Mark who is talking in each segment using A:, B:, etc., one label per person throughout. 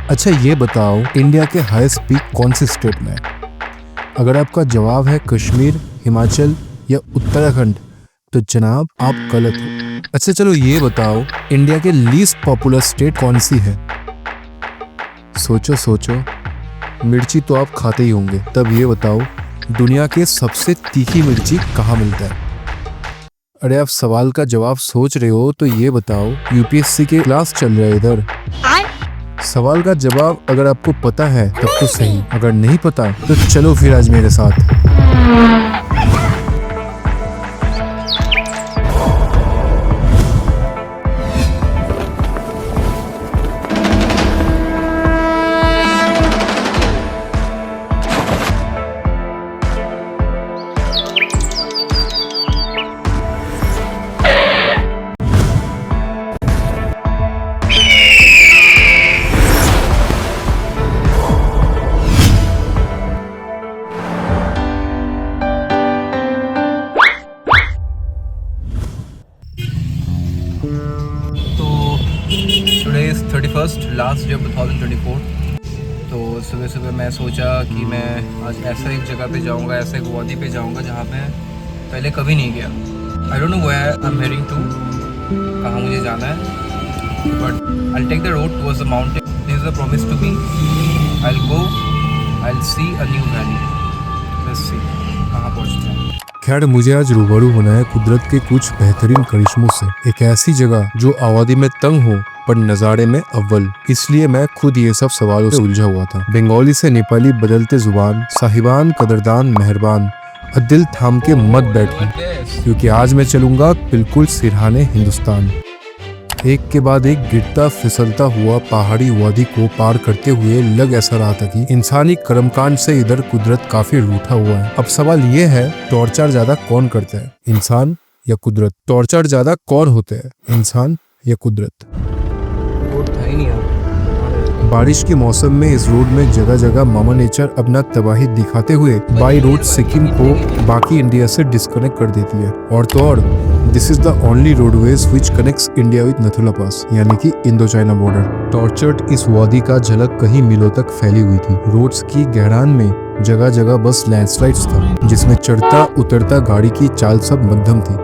A: अच्छा ये बताओ, इंडिया के हाईएस्ट पीक कौन से स्टेट में है? अगर आपका जवाब है कश्मीर, हिमाचल या उत्तराखंड, तो जनाब आप गलत हो। अच्छा चलो ये बताओ, इंडिया के लीस्ट पॉपुलर स्टेट कौन सी है? सोचो सोचो, मिर्ची तो आप खाते ही होंगे, तब ये बताओ दुनिया के सबसे तीखी मिर्ची कहाँ मिलता है? अरे आप सवाल का जवाब सोच रहे हो तो ये बताओ, यूपीएससी के क्लास चल रहा है इधर। सवाल का जवाब अगर आपको पता है तब तो सही, अगर नहीं पता तो चलो फिर आज मेरे साथ। Today is 31st last day of 2024। तो सुबह सुबह मैं सोचा कि मैं आज ऐसा एक जगह पे जाऊंगा, ऐसा एक वादी पे जाऊंगा जहाँ मैं पहले कभी नहीं गया। I don't know where I am heading to, कहाँ मुझे जाना है, but I take the road towards the mountain. This is a promise to me, I will go, I will see a new valley. Let's see कहाँ पहुँचते हैं। खैर मुझे आज रूबरू होना है कुदरत के कुछ बेहतरीन करिश्मों से, एक ऐसी जगह जो आबादी में तंग हो पर नज़ारे में अव्वल। इसलिए मैं खुद ये सब सवालों से उलझा हुआ था। बंगाली से नेपाली बदलते जुबान, साहिबान कदरदान मेहरबान, दिल थाम के मत बैठो, क्योंकि आज मैं चलूंगा बिल्कुल सिरहाने हिंदुस्तान। एक के बाद एक गिरता फिसलता हुआ पहाड़ी वादी को पार करते हुए लग ऐसा रहा था कि इंसानी कर्मकांड से इधर कुदरत काफी रूठा हुआ है। अब सवाल ये है, टॉर्चर ज्यादा कौन करता है, इंसान या कुदरत? टॉर्चर ज्यादा कौन होते हैं, इंसान या कुदरत? रोड था ही नहीं यार। बारिश के मौसम में इस रोड में जगह जगह मामा नेचर अपना तबाही दिखाते हुए बाई रोड सिक्किम को बाकी इंडिया से डिस्कनेक्ट कर देती है। और तो और this is the only roadways which connects India with Nathula pass, यानी कि इंडो चाइना बॉर्डर। टॉर्चर्ड इस वादी का झलक कहीं मीलों तक फैली हुई थी। रोड्स की गहरान में जगह जगह बस लैंडस्लाइड्स था, जिसमें चढ़ता उतरता गाड़ी की चाल सब मध्यम थी।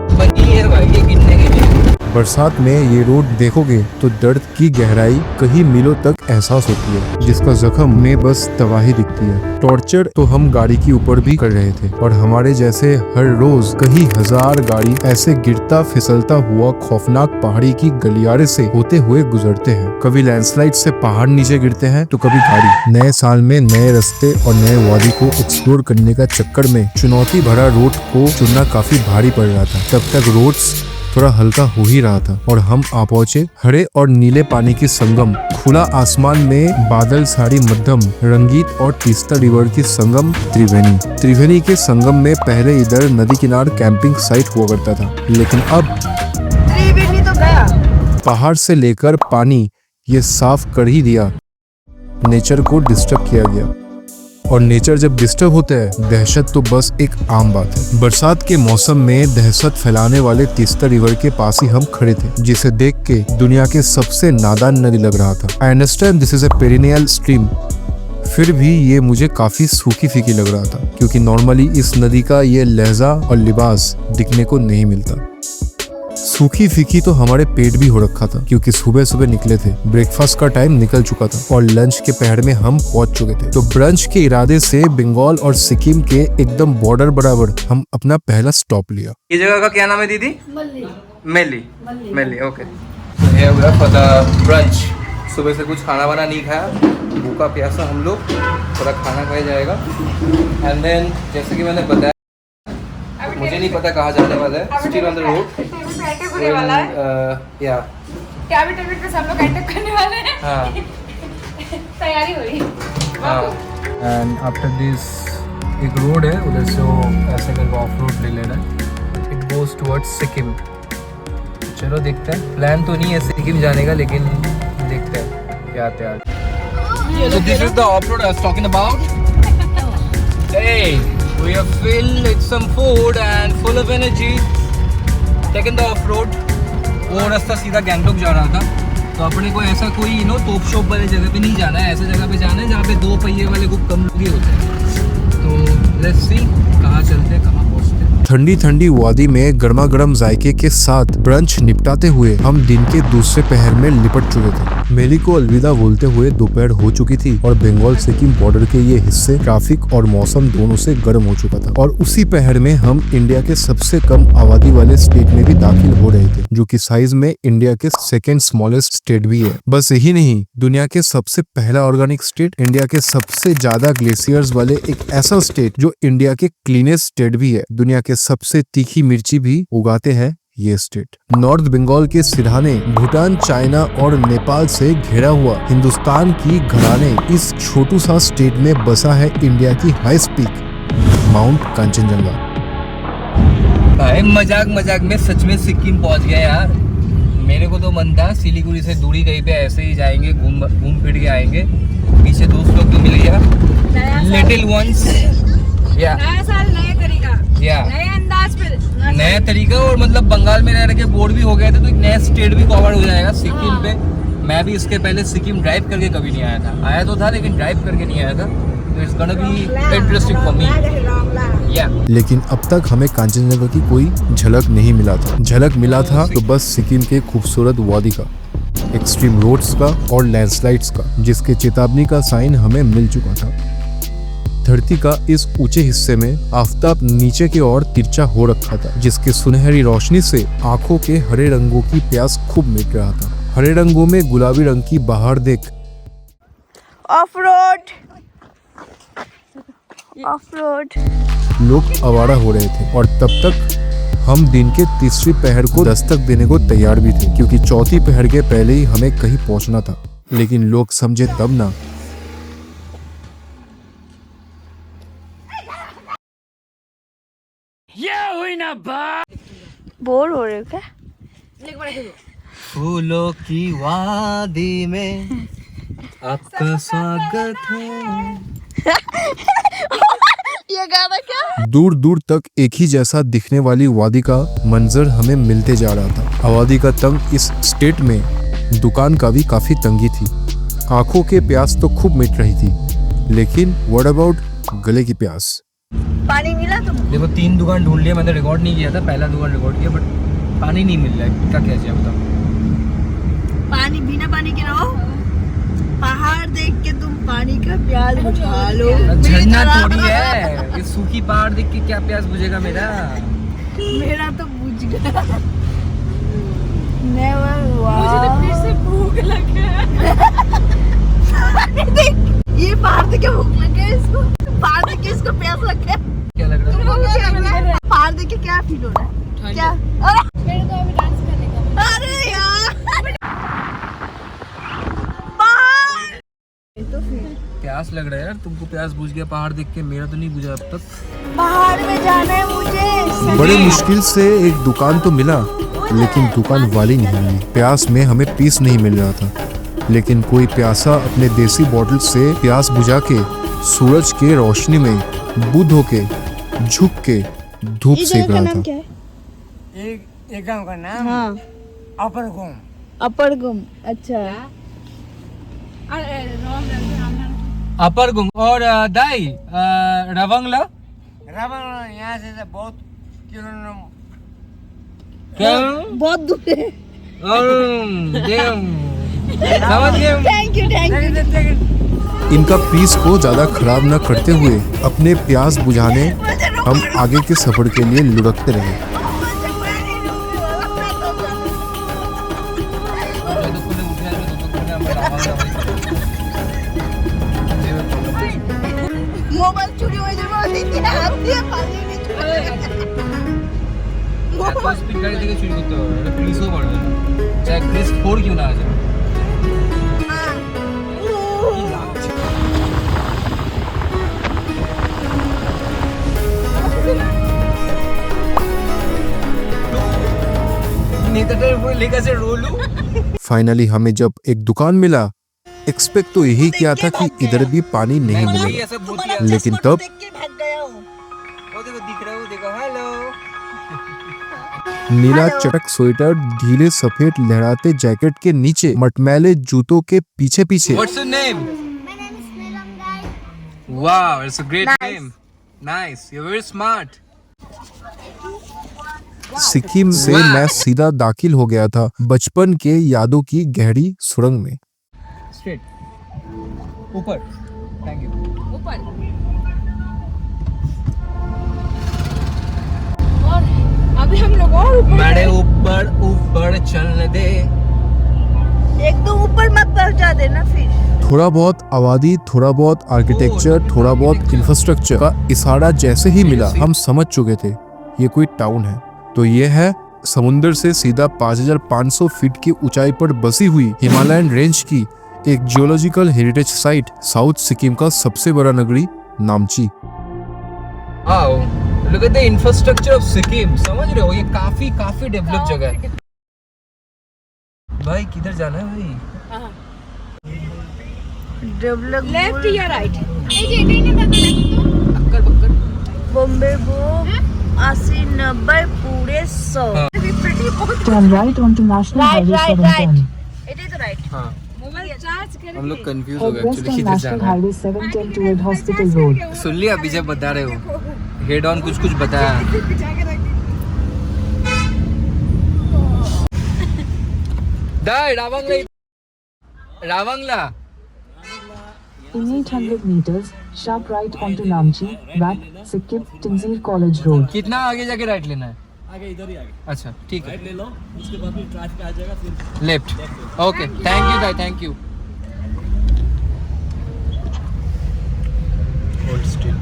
A: बरसात में ये रोड देखोगे तो दर्द की गहराई कहीं मीलों तक एहसास होती है, जिसका जख्म में बस तबाही दिखती है। टॉर्चर तो हम गाड़ी के ऊपर भी कर रहे थे, और हमारे जैसे हर रोज कई हजार गाड़ी ऐसे गिरता फिसलता हुआ खौफनाक पहाड़ी की गलियारे से होते हुए गुजरते हैं। कभी लैंडस्लाइड से पहाड़ नीचे गिरते हैं तो कभी गाड़ी। नए साल में नए रास्ते और नए वादी को एक्सप्लोर करने का चक्कर में चुनौती भरा रोड को चुनना काफी भारी पड़ रहा था। तब तक रोड्स थोड़ा हल्का हो ही रहा था और हम आ पहुंचे हरे और नीले पानी की संगम, खुला आसमान में बादल साड़ी मध्यम, रंगीत और तीस्ता रिवर की संगम त्रिवेणी। त्रिवेणी के संगम में पहले इधर नदी किनार कैंपिंग साइट हुआ करता था, लेकिन अब त्रिवेणी तो गया। पहाड़ से लेकर पानी ये साफ कर ही दिया। नेचर को डिस्टर्ब किया गया, और नेचर जब डिस्टर्ब होता है दहशत तो बस एक आम बात है। बरसात के मौसम में दहशत फैलाने वाले तीस्ता रिवर के पास ही हम खड़े थे, जिसे देख के दुनिया के सबसे नादान नदी लग रहा था। I understand this is a perennial stream, फिर भी ये मुझे काफी सूखी फीकी लग रहा था, क्योंकि नॉर्मली इस नदी का ये लहजा और लिबास दिखने को नहीं मिलता। सूखी फीकी तो हमारे पेट भी हो रखा था, क्योंकि सुबह सुबह निकले थे, ब्रेकफास्ट का टाइम निकल चुका था और लंच के पहर में हम पहुंच चुके थे। तो ब्रंच के इरादे से बंगाल और सिक्किम के एकदम बॉर्डर बराबर हम अपना पहला स्टॉप लिया। ये जगह का क्या नाम है दीदी? मेली। Okay, for the brunch. सुबह से कुछ खाना वाना नहीं खाया, भूखा प्यासा हम लोग, थोड़ा खाना खाया जाएगा। एंड देन जैसे कि मैंने बताया, मुझे नहीं पता कहाँ जाने वाला है। स्टिल ऑन द रोड वाला है। या क्या भी टेबल पे सब लोग अटैक करने वाले हैं। हाँ तैयारी हो रही है। हाँ, एंड आफ्टर दिस एक रोड है, उधर से वो ऐसे करके ऑफ रोड ले लेना है। It goes towards Sikkim. चलो देखते हैं, प्लान तो नहीं है सिक्किम जाने का, लेकिन देखते हैं क्या आते हैं। So this is the off road I was talking about. Hey, we are filled with some food and full of energy. Taking the off road. वो रास्ता सीधा गैंगटोक जा रहा था,
B: तो अपने को ऐसा कोई तोप शॉप वाले जगह पे नहीं जाना है, ऐसे जगह पे जाना है जहाँ पे 2 पहिए वाले को कम लोग ही होते हैं। तो लेट्स सी कहाँ चलते हैं, कहाँ पहुँचते हैं।
A: ठंडी ठंडी वादी में गर्मा गर्म जायके के साथ ब्रंच निपटाते हुए हम दिन के दूसरे पहर में लिपट चुके थे। मेली को अलविदा बोलते हुए दोपहर हो चुकी थी और बंगाल सिक्किम बॉर्डर के ये हिस्से ट्रैफिक और मौसम दोनों से गर्म हो चुका था। और उसी पहर में हम इंडिया के सबसे कम आबादी वाले स्टेट में भी दाखिल हो रहे थे, जो कि साइज में इंडिया के सेकेंड स्मॉलेस्ट स्टेट भी है। बस यही नहीं, दुनिया के सबसे पहला ऑर्गेनिक स्टेट, इंडिया के सबसे ज्यादा ग्लेशियर्स वाले एक ऐसा स्टेट जो इंडिया के क्लीनेस्ट स्टेट भी है, दुनिया के सबसे तीखी मिर्ची भी उगाते हैं ये स्टेट। नॉर्थ बंगाल के सिरहाने भूटान, चाइना और नेपाल से घिरा हुआ हिंदुस्तान की घराने इस छोटू सा स्टेट में बसा है इंडिया की हाईएस्ट पीक माउंट कांचनजंगा।
B: भाई मजाक मजाक में सच में सिक्किम पहुंच गया यार। मेरे को तो मन था सिलीगुड़ी से दूरी कहीं पे ऐसे ही जाएंगे, घूम फिर के आएंगे। पीछे दोस्त लोग तो मिल गया, लिटिल वंस या
C: नया साल नया तरीका, नए अंदाज पे
B: नया तरीका। और मतलब बंगाल में रह के बोर भी हो गए थे, तो एक नया स्टेट भी कवर हो जाएगा सिक्किम पे। मैं भी इसके पहले सिक्किम ड्राइव करके कभी नहीं आया था, आया तो था लेकिन ड्राइव करके नहीं आया था। तो it's gonna be interesting for me या।
A: लेकिन अब तक हमें कांचनजंगा की कोई झलक नहीं मिला था। झलक मिला था तो बस सिक्किम के खूबसूरत वादी का, एक्सट्रीम रोड्स का और लैंडस्लाइड्स का, जिसके चेतावनी का साइन हमें मिल चुका था। धरती का इस ऊंचे हिस्से में आफताब नीचे की ओर तिरछा हो रखा था, जिसके सुनहरी रोशनी से आंखों के हरे रंगों की प्यास खूब मिट रहा था। हरे रंगों में गुलाबी रंग की बहार देख
C: ऑफ रोड
A: लोग आवारा हो रहे थे। और तब तक हम दिन के तीसरी पहर को दस्तक देने को तैयार भी थे, क्योंकि चौथी पहर के पहले ही हमें कहीं पहुंचना था। लेकिन लोग समझे तब ना।
C: बोर हो रहे हो क्या?
B: फूलों की वादी में आपका स्वागत है।
C: ये गाना क्या?
A: दूर दूर तक एक ही जैसा दिखने वाली वादी का मंजर हमें मिलते जा रहा था। आबादी का तंग इस स्टेट में दुकान का भी काफी तंगी थी। आंखों के प्यास तो खूब मिट रही थी, लेकिन व्हाट अबाउट गले की प्यास?
C: पानी मिला तुमको?
B: देखो 3 दुकान ढूंढ लिया, मैंने रिकॉर्ड नहीं किया था, पहला दुकान रिकॉर्ड किया, बट पानी नहीं मिल रहा है। क्या क्या चाहिए बताओ?
C: पानी बिना पानी के रहो, पहाड़ देख के तुम पानी का प्यास बुझा लो।
B: झरना थोड़ी है, ये सूखी पहाड़ देख के क्या प्यास बुझेगा मेरा?
C: मेरा तो बुझ गया। नेवर हुआ। मुझे तो फिर से भूख लगा। ये पहाड़ देख के भूख लग गया इसको, पहाड़ देख के इसको प्यास लग गया।
B: क्या लग रहा है?
C: तुमको क्या लग रहा है? पहाड़ देख के क्या फील हो रहा है? क्या? मेरे को अभी डांस करने का। अरे यार तो फिर
B: प्यास लग रहा है यार, तुमको प्यास बुझ गया पहाड़ देख के, मेरा तो नहीं बुझा अब तक।
C: पहाड़ में जाना है मुझे।
A: बड़े मुश्किल से एक दुकान तो मिला, लेकिन दुकान वाली नहीं मिली। प्यास में हमें पीस नहीं मिल रहा था, लेकिन कोई प्यासा अपने देसी बोतल से प्यास बुझा के सूरज के रोशनी में बुद्ध होके झुक के धूप सेक रहा था।
D: एक गांव का नाम
C: हाँ,
D: अपर गोम।
C: अपर गुम। अच्छा,
B: अपर गुम और दाई रवंगला
D: रावण यहाँ से बहुत किलोमीटर
B: क्या?
C: बहुत दूर है।
B: समझ गए?
C: Thank you.
A: इनका पीस को ज्यादा खराब न करते हुए अपने प्यास बुझाने हम आगे के सफर के लिए लुढ़कते रहे।
C: मोबाइल चोरी हो
B: चाहे क्रिस 4 क्यों ना आ जाए।
A: फाइनली हमें जब एक दुकान मिला, एक्सपेक्ट तो यही किया था कि इधर भी पानी नहीं मिलेगा, लेकिन तब
B: वो देखो दिख रहा है, वो देखो हेलो।
A: नीला
C: हेलो।
A: चटक स्वेटर ढीले सफेद लहराते जैकेट के नीचे मटमैले जूतों के पीछे पीछे
B: What's your name?
E: My name is Neelam guys.
B: Wow, it's a great
C: Nice.
B: name. Nice. You're very smart.
A: Sikkim से
B: वाह।
A: मैं सीधा दाखिल हो गया था बचपन के यादों की गहरी सुरंग में।
B: Straight. ऊपर. Thank you.
F: ऊपर और अभी हम लोग और ऊपर
B: बड़े ऊपर ऊपर चलने दे।
C: एकदम ऊपर मत पहुंचा देना फिर।
A: थोड़ा बहुत आबादी, थोड़ा बहुत आर्किटेक्चर, थोड़ा बहुत इंफ्रास्ट्रक्चर का इशारा जैसे ही मिला हम समझ चुके थे ये कोई टाउन है। तो ये है समुंदर से सीधा 5500 फीट की ऊंचाई पर बसी हुई हिमालयन रेंज की एक geological heritage site south Sikkim का सबसे बड़ा नगरी नामची।
B: Wow. Look at the infrastructure of Sikkim. समझ रहे हो ये काफी काफी डेवलप जगह है। भाई किधर जाना है भाई?
C: डेवलप
F: लेफ्ट या राइट
C: बॉम्बे वो 80-90 पूरे 100।
G: Turn right onto National
C: right
G: Highway
C: right
G: 710.
C: Right it is right.
B: हाँ
F: मोबाइल चार्ज कर
B: हम लोग कंफ्यूज हो
G: Head
B: गए
G: west
B: एक्चुअली
G: on
B: किधर
G: National
B: जाना है।
G: Highway 710 toward Hospital Road.
B: सुन लिया अभी जब बता रहे हो हेड ऑन कुछ कुछ बताया। दाई Ravangla
G: In 800 meters, sharp right onto Namchi, back Sikkim Tinzir College Road.
B: कितना आगे जाके राइट लेना है? आगे इधर ही आगे। अच्छा ठीक है। राइट ले लो उसके बाद फिर ट्रैफिक आ जाएगा फिर left. Okay thank you Dai thank you. Hold still.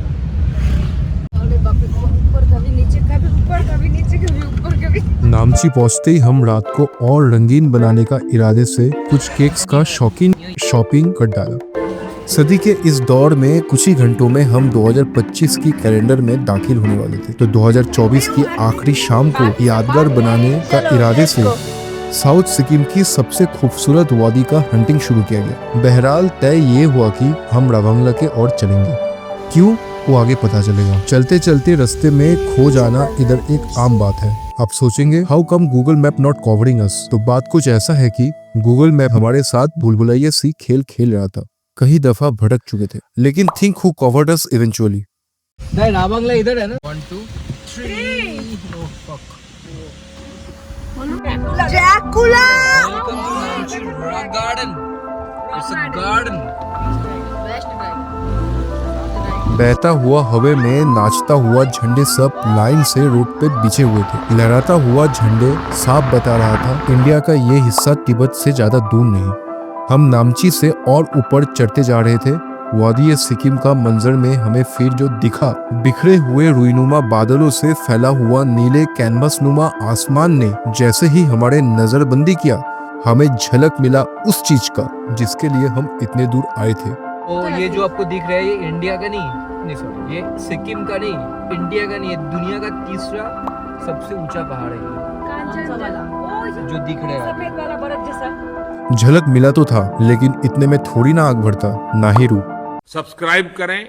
F: अरे बाप रे ऊपर कभी नीचे कभी ऊपर कभी नीचे कभी ऊपर कभी
A: नामची पहुंचते ही हम रात को और रंगीन बनाने का इरादे से कुछ केक्स का शौकीन शॉपिंग कर डाला। सदी के इस दौर में कुछ ही घंटों में हम 2025 की कैलेंडर में दाखिल होने वाले थे। तो 2024 की आखिरी शाम को यादगार बनाने का इरादे से साउथ सिक्किम की सबसे खूबसूरत वादी का हंटिंग शुरू किया गया। बहरहाल तय ये हुआ कि हम रावंगला के ओर चलेंगे। क्यों, वो आगे पता चलेगा। चलते चलते रास्ते में खो जाना इधर एक आम बात है। आप सोचेंगे how come Google map not covering us. तो बात कुछ ऐसा है कि गूगल मैप हमारे साथ भूलभुलैया सी खेल खेल रहा था। कई दफा भटक चुके थे लेकिन think who covered us eventually.
B: दाई रावंगला इधर है ना? 1 2 3 oh fuck.
C: Dracula
B: welcome to Namchi rock garden. It's a garden.
F: Best drive
A: बहता हुआ हवे में नाचता हुआ झंडे सब लाइन से रोड पे बिछे हुए थे। लहराता हुआ झंडे साफ बता रहा था इंडिया का ये हिस्सा तिब्बत से ज्यादा दूर नहीं। हम नामची से और ऊपर चढ़ते जा रहे थे। वादी सिक्किम का मंजर में हमें फिर जो दिखा, बिखरे हुए रुईनुमा बादलों से फैला हुआ नीले कैनवस नुमा आसमान ने जैसे ही हमारे नजरबंदी किया हमें झलक मिला उस चीज का जिसके लिए हम इतने दूर आए थे।
B: तो ये जो आपको दिख रहा है ये इंडिया का नहीं सॉरी ये सिक्किम का नहीं, इंडिया का नहीं, ये दुनिया का तीसरा सबसे ऊंचा पहाड़ है ये, जो दिख रहा है।
F: सफेद वाला बर्फ जैसा
A: झलक मिला तो था लेकिन इतने में थोड़ी ना आग भरता, ना ही रूह।
H: सब्सक्राइब करें।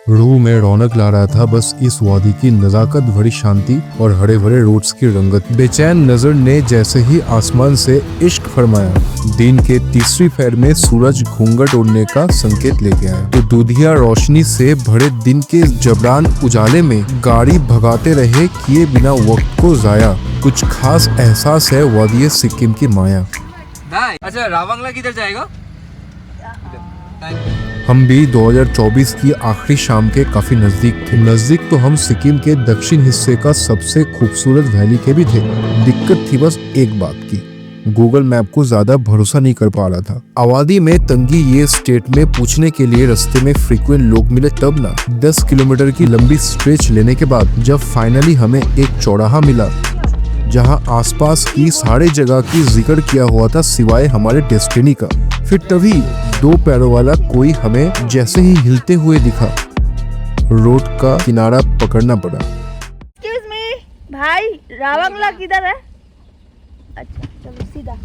A: रूह में रौनक ला रहा था बस इस वादी की नजाकत भरी शांति और हरे भरे रोड्स की रंगत। बेचैन नजर ने जैसे ही आसमान से इश्क फरमाया। दिन के तीसरी पहर में सूरज घूंघट उड़ने का संकेत लेके आया। तो दूधिया रोशनी से भरे दिन के जबरान उजाले में गाड़ी भगाते रहे किए बिना वक्त को जाया। कुछ खास एहसास है वादी सिक्किम की माया।
B: अच्छा रावंगला किधर जाएगा? Thank you.
A: हम भी 2024 की आखिरी शाम के काफी नजदीक थे। नजदीक तो हम सिक्किम के दक्षिण हिस्से का सबसे खूबसूरत वैली के भी थे। दिक्कत थी बस एक बात की, गूगल मैप को ज्यादा भरोसा नहीं कर पा रहा था। आबादी में तंगी ये स्टेट में पूछने के लिए रास्ते में फ्रीक्वेंट लोग मिले तब ना। 10 किलोमीटर की लंबी स्ट्रेच लेने के बाद जब फाइनली हमें एक चौराहा मिला जहां आसपास की सारे जगह की जिक्र किया हुआ था सिवाय हमारे डेस्टिनी का, फिर तभी 2 पैरों वाला कोई हमें जैसे ही हिलते हुए दिखा रोड का किनारा पकड़ना पड़ा।
C: एक्सक्यूज मी भाई, रावंगला किधर है? अच्छा चलो सीधा।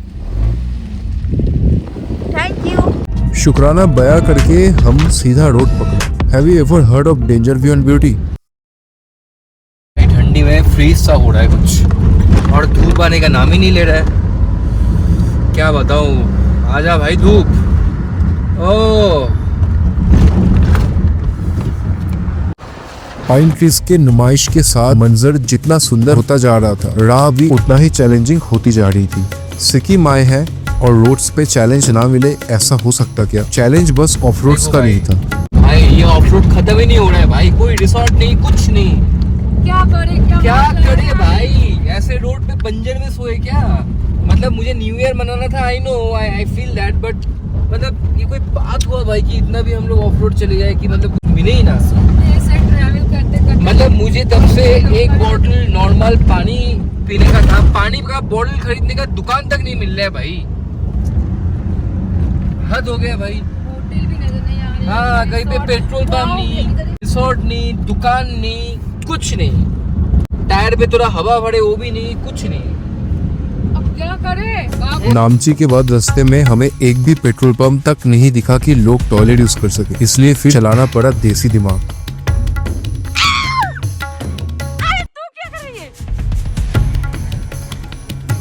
C: Thank you.
A: शुक्राना बया करके हम सीधा रोड पकड़ा। Have you ever heard of danger view and beauty?
B: ठंडी में फ्रीज सा हो रहा है कुछ। और धूप आने का नाम ही नहीं ले रहा है। क्या बताऊं, आजा भाई धूप। ओ
A: पाइन ट्रीज के नुमाइश के साथ मंजर जितना सुंदर होता जा रहा था, राह भी उतना ही चैलेंजिंग होती जा रही थी। सिक्किम आए हैं और रोड्स पे चैलेंज ना मिले, ऐसा हो सकता क्या? चैलेंज बस ऑफ रोड्स का नहीं था
B: भाई, ये ऑफ रोड खत्म ही नहीं हो रहा है भाई। कोई रिसोर्ट नहीं, कुछ नहीं।
F: क्या करे
B: भाई? ऐसे रोड पे बंजर में सोए क्या? मतलब मुझे न्यू ईयर मनाना था, I know, I feel that, but मतलब ये कोई बात हुआ भाई कि इतना भी हम लोग ऑफ रोड चले जाए कि मतलब कुछ मिले ही ना।
F: ऐसे ट्रैवल करते करते
B: मतलब मुझे तब से एक बॉटल नॉर्मल पानी पीने का था, पानी का बॉटल खरीदने का दुकान तक नहीं मिल रहा है भाई। हद हो गया भाई।
F: होटल भी नजर नहीं आ रही।
B: हाँ, कहीं पे पेट्रोल पंप नहीं, रिसोर्ट नहीं, दुकान नहीं, कुछ नहीं। टायर पे थोड़ा हवा भरे वो भी नहीं, कुछ नहीं।
F: अब क्या करे?
A: नामची के बाद रास्ते में हमें एक भी पेट्रोल पंप तक नहीं दिखा कि लोग टॉयलेट यूज कर सके, इसलिए फिर चलाना पड़ा देसी दिमाग।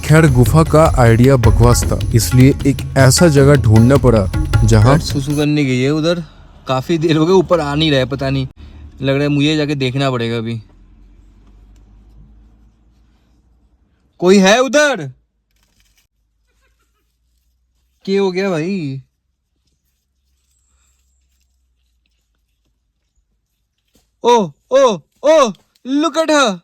A: खैर गुफा का आइडिया बकवास था, इसलिए एक ऐसा जगह ढूंढना पड़ा जहाँ
B: सुसु करने गई है उधर। काफी देर हो गई, ऊपर आ नहीं रहा है, पता नहीं, लग रहा है मुझे जाके देखना पड़ेगा अभी। कोई है उधर? क्या हो गया भाई? ओ ओ ओ, लुक एट हर।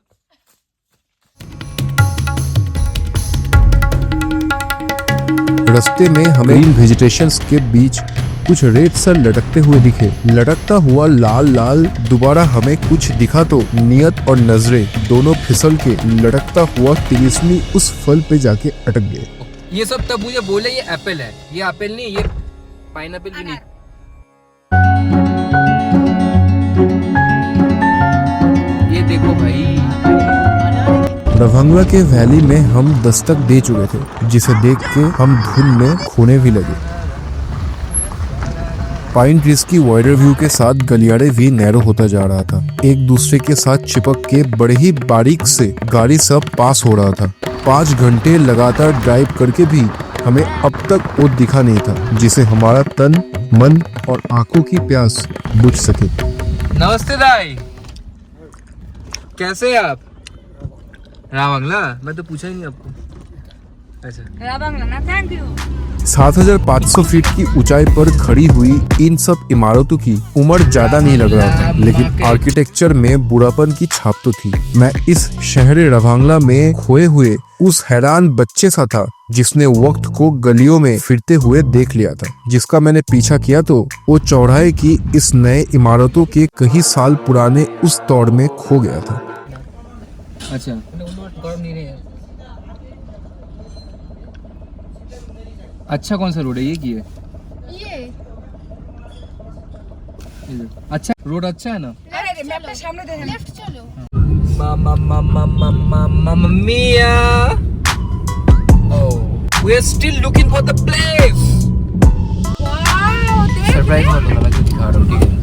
A: रास्ते में हमें ग्रीन वेजिटेशंस के बीच कुछ रेत सा लटकते हुए दिखे। लटकता हुआ लाल लाल दोबारा हमें कुछ दिखा तो नियत और नजरें दोनों फिसल के लटकता हुआ तिलिस्मी उस फल पे जाके अटक गए।
B: ये सब तब मुझे बोले ये एप्पल है। ये एप्पल नहीं, ये पाइनएप्पल भी नहीं। ये देखो भाई,
A: रवांगला के वैली में हम दस्तक दे चुके थे, जिसे देख के हम धुन में खोने भी लगे। पाइन ट्रीज की वाइडर व्यू के साथ गलियारे भी नैरो होता जा रहा था। एक दूसरे के साथ चिपक के बड़े ही बारीक से गाड़ी सब पास हो रहा था। 5 घंटे लगातार ड्राइव करके भी हमें अब तक वो दिखा नहीं था जिसे हमारा तन, मन और आंखों की प्यास बुझ सके।
B: नमस्ते दाई, कैसे हैं आप? रावंगला? मैं तो पूछा ही नहीं आपको। अच्छा,
F: रावंगला ना, थैंक यू।
A: 7500 फीट की ऊंचाई पर खड़ी हुई इन सब इमारतों की उम्र ज्यादा नहीं लग रहा था, लेकिन आर्किटेक्चर में बुढ़ापन की छाप तो थी। मैं इस शहर रवांगला में खोए हुए उस हैरान बच्चे सा था जिसने वक्त को गलियों में फिरते हुए देख लिया था, जिसका मैंने पीछा किया तो वो चौराहे की इस नए इमारतों के कई साल पुराने उस दौर में खो गया था।
B: अच्छा, अच्छा कौन सा रोड है ये? की है
F: ये
B: अच्छा रोड अच्छा है ना?
F: अरे मैं अपने सामने देख, लेफ्ट चलो।
B: Mamma mia! Oh, we are still looking for the place.
F: Wow, देख
B: सरप्राइज मत होना, मैं जो दिखा रहा हूँ, ठीक है?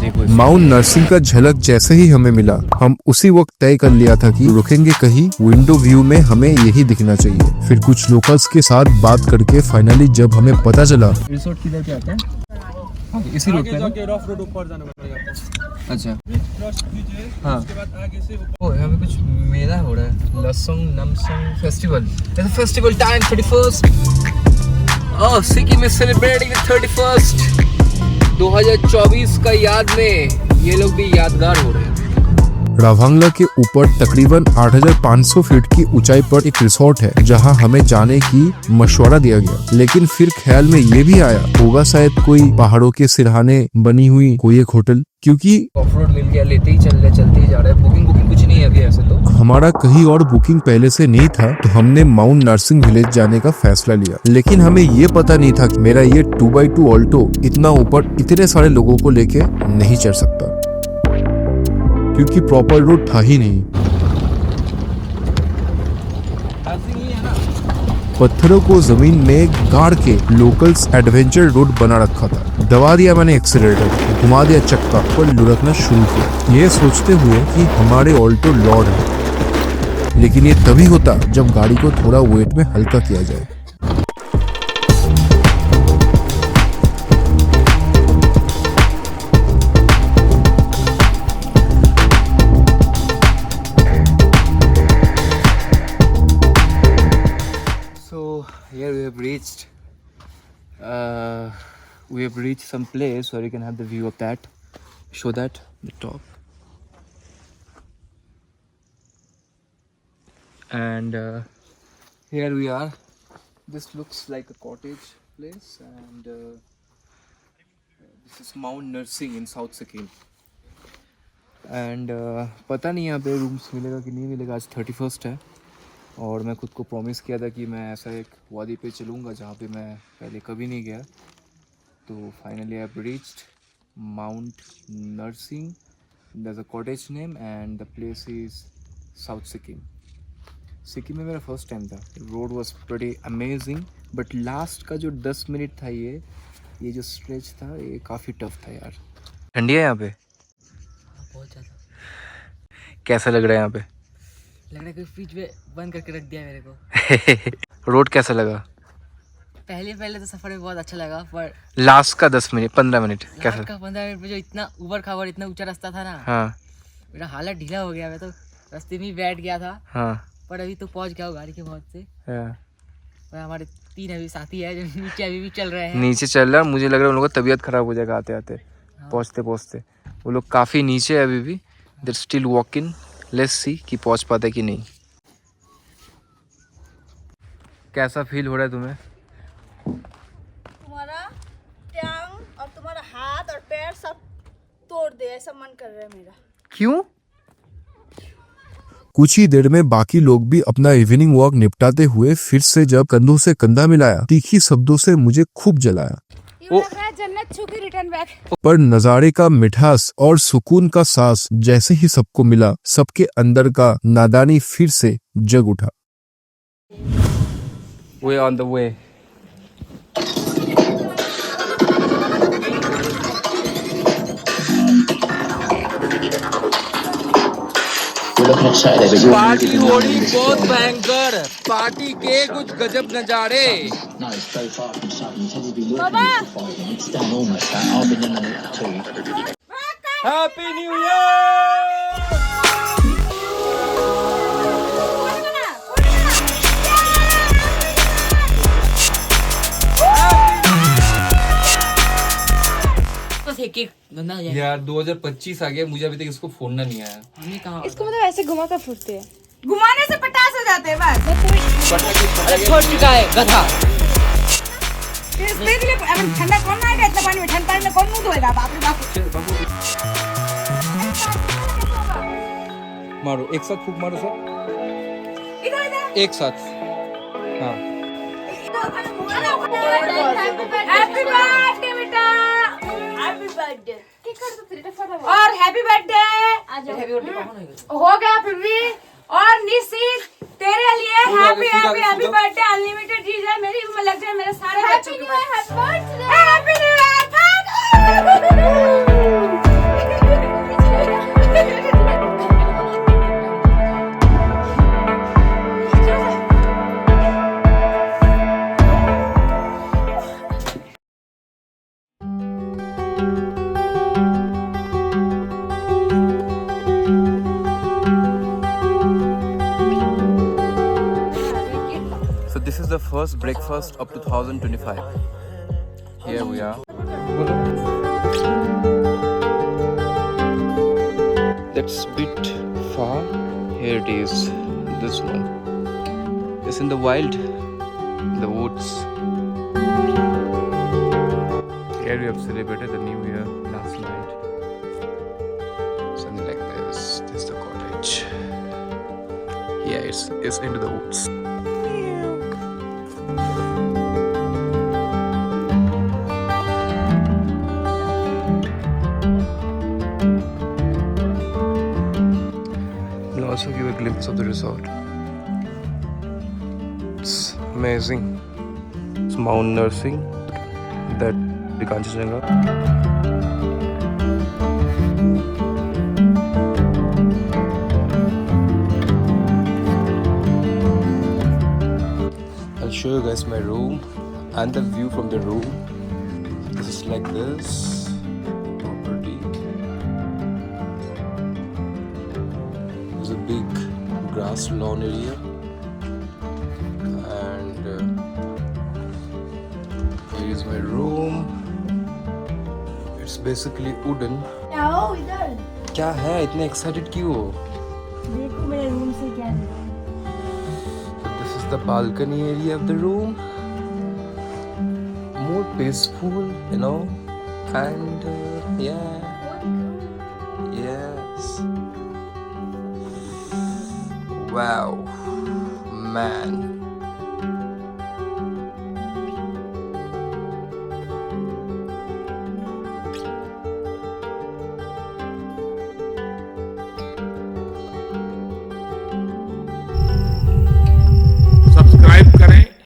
B: देखो
A: माउंट नरसिंह का झलक जैसे ही हमें मिला, हम उसी वक्त तय कर लिया था कि रुकेंगे कहीं, विंडो व्यू में हमें यही दिखना चाहिए। फिर कुछ लोकल्स के साथ बात करके फाइनली जब हमें पता चला
B: रिसोर्ट किधर पे आता है? इसी रोड पे जाके रॉफ रोड ऊपर जाना पड़ेगा आपको। अच्छा, हाँ, ओ यहाँ पे कुछ मेला हो रहा है, Losoong Namsoong festival. Festival time 31st। Oh, Sikkim is celebrating 31st 2024 का याद में ये लोग भी यादगार हो रहे हैं।
A: रावंगला के ऊपर तकरीबन 8500 फीट की ऊंचाई पर एक रिसोर्ट है जहां हमें जाने की मशवरा दिया गया, लेकिन फिर ख्याल में ये भी आया होगा शायद कोई पहाड़ों के सिरहाने बनी हुई कोई एक होटल, क्योंकि
B: ऑफ रोड मिल गया, लेते ही चलते ही जा रहे हैं। बुकिंग कुछ नहीं है अभी ऐसे तो।
A: हमारा कहीं और बुकिंग पहले से नहीं था, तो हमने माउंट नरसिंह विलेज जाने का फैसला लिया। लेकिन हमें ये पता नहीं था कि मेरा ये 2x2 ऑल्टो इतना ऊपर इतने सारे लोगों को लेके नहीं चढ़ सकता, क्योंकि प्रॉपर रोड था ही नहीं। पत्थरों को जमीन में गाड़ के लोकल्स एडवेंचर रोड बना रखा था। दबा दिया मैंने एक्सीलरेटर, घुमा दिया चक्का और लुढ़कना शुरू किया, ये सोचते हुए कि हमारे ऑल्टो लॉर्ड है। लेकिन ये तभी होता जब गाड़ी को थोड़ा वेट में हल्का किया जाए।
B: So here we have reached some place where you can have the view of that. Show that the top. And here we are. This looks like a cottage place, and this is Mount Nursing in South Sikkim. And पता नहीं यहाँ पे rooms मिलेगा कि नहीं मिलेगा। आज 31st है और मैं खुद को प्रॉमिस किया था कि मैं ऐसा एक वादी पे चलूँगा जहाँ पे मैं पहले कभी नहीं गया। तो finally I have reached Mount Narsing, there is a cottage name and the place is south Sikkim. Sikkim में मेरा फर्स्ट टाइम था। Road was pretty amazing, but last का जो 10 मिनट था ये जो स्ट्रेच था ये काफ़ी टफ था यार। ठंडी है यहाँ पे
H: बहुत ज़्यादा।
B: कैसा लग रहा है यहाँ पे?
H: लग रहा है कि फ्रिज में बंद करके रख दिया मेरे को।
B: रोड कैसा लगा?
H: पहले तो सफर में बहुत अच्छा लगा, पर
B: लास्ट का 10 मिनट 15 मिनट कैसा?
H: का 15 मिनट में जो इतना उबड़ खाबड़ इतना ऊंचा रास्ता था ना,
B: हाँ
H: मेरा हालत ढीला हो गया। मैं तो रास्ते में ही बैठ गया था।
B: हाँ
H: पर अभी तो पहुंच गया हूँ गाड़ी के बहुत से।
B: हाँ।
H: और हमारे 3 अभी साथी है जो नीचे अभी भी चल रहे हैं।
B: नीचे चल रहा है। मुझे लग रहा है उन लोगों का तबीयत खराब हो जाएगा आते आते पहुँचते वो लोग काफ़ी नीचे है अभी भी। There still walking, let's see कि पहुँच पाता है कि नहीं। कैसा फील हो रहा है तुम्हें?
C: तुम्हारा टांग और तुम्हारा हाथ और पैर सब तोड़ दे ऐसा मन कर रहा है मेरा।
B: क्यों?
A: कुछ ही देर में बाकी लोग भी अपना इवनिंग वॉक निपटाते हुए फिर से जब कंधों से कंधा मिलाया, तीखी शब्दों से मुझे खूब जलाया।
F: जन्नत छू के रिटर्न बैक।
A: पर नजारे का मिठास और सुकून का सांस जैसे ही सबको मिला, सबके अंदर का नादानी फिर से जग उठा।
B: We're on the way. Party हो रही बहुत भयंकर, पार्टी के कुछ गजब नजारे। Happy new year.
H: गंदा हो जाएगा।
B: यार 2025 आ गया, मुझे अभी तक इसको फोड़ना नहीं आया।
H: हमने कहा
F: इसको मतलब ऐसे घुमा कर फूटते हैं, घुमाने से पटास हो जाते हैं बस।
H: अरे छोड़ चुका है गधा।
F: ठंडा कौन आएगा इतना पानी में? ठंडा पानी में कौन मुंह धोएगा? बाप रे बाप।
B: मारो एक साथ फूक मारो सब
F: इधर
B: एक साथ। हाँ
F: हैप्पी बर्थडे बेटा, हैप्पी बर्थडे। और हैप्पी बर्थडे हो गया फिर भी। और निश्चित तेरे लिए happy happy happy birthday. Unlimited चीज है मेरी, लग जाए मेरे सारे बच्चों के पास। Happy new year.
B: So this is the first breakfast of 2025. Here we are. That's a bit far. Here it is. This one. It's in the wild, the woods. Here we have celebrated the New Year last night. Something like this. This is the cottage. Yeah, it's into the woods. We'll also give a glimpse of the resort. It's amazing. It's Mount Nursing, that the Kanchenjunga.
A: show you guys my room and the view from the room. This is like this property. There's a big grass lawn area, and here is my room. It's basically wooden.
C: आओ इधर
A: क्या है, इतने excited क्यों हो?
C: देखो मेरे room से क्या देखो
A: This is the balcony area of the room. More peaceful, you know, and yeah, yes. Wow, man.